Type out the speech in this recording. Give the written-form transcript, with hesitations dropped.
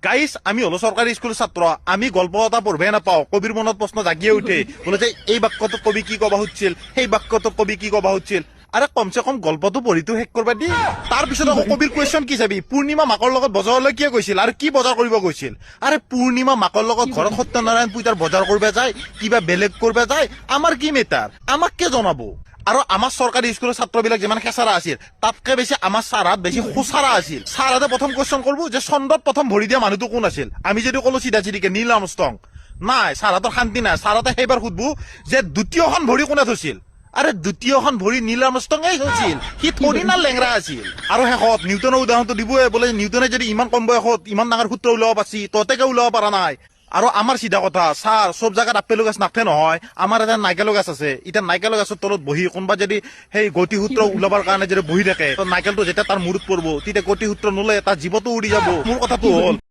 Guys আমি হলো সরকারি স্কুলের ছাত্র, আমি গল্প কথা পড়বে নাপাও, কবির মনত প্রশ্ন জাগিয়ে উঠে বলে যে এই বাক্যত কবি কি কবা হচ্ছিল, সেই বাক্যত কবি কি কবা হচ্ছিল। আরে কমসে কম গল্পটো পঢ়িতো শেষ করবা দি। তাৰ পিছত আকৌ কবিৰ কুৱেশ্যন কি চাবি, পূৰ্ণিমা মাকৰ লগত বজাৰলৈ কিয় গৈছিল আৰু কি বজাৰ কৰিব গৈছিল। আৰে পূৰ্ণিমা মাকৰ লগত ঘৰত সত্যনাৰায়ণ পূজাৰ বজাৰ কৰিব যায়, কিবা বেলেগ কৰিব যায়, আমাৰ কি মেটাৰ, আমাক কে জনাব। আৰু আমাৰ চৰকাৰী স্কুলৰ ছাত্ৰবিলাক যিমান খেচাৰা আছিল তাতকে বেছি আমাৰ ছাৰাত বেছি খুচাৰা আছিল। ছাৰাতে প্ৰথম কুৱেশ্যন কৰিব যে চন্দ্ৰত প্ৰথম ভৰি দিয়া মানুহটো কোন আছিল। আমি যদি কলো চিধা চিধিকে নীল আৰ্মষ্ট্ৰং, নাই ছাৰাতৰ শান্তি নাই। ছাৰাতে সেইবাৰ সুধবো যে দ্বিতীয়খন ভৰি কোনে থৈছিল। আৰে দ্বিতীয়খন ভৰি নীল আৰ্মষ্ট্ৰঙেই থৈছিল, সি থৰি না লেংৰা আছিল। আৰু শেষত নিউটনৰ উদাহৰণটো দিবই, বোলে নিউটনে যদি ইমান কম বয়সত ইমান ডাঙৰ সূত্ৰ ওলাব পাৰছি, তহঁতে কিয় ওলাব পৰা নাই। আৰু আমাৰ চিধা কথা, ছাৰ চব জাগাত আপেল গাছ নাথে নহয়, আমাৰ এটা নাইকেল গাছ আছে। এতিয়া নাইকেল গাছৰ তলত বহি কোনোবা যদি সেই গতি সূত্ৰ ওলাবৰ কাৰণে যদি বহি থাকে, নাইকেলটো যেতিয়া তাৰ মূৰত পৰিব তেতিয়া গতি সূত্ৰ নোলাই, তাৰ জীৱটো উৰি যাব। মোৰ কথাটো হ'ল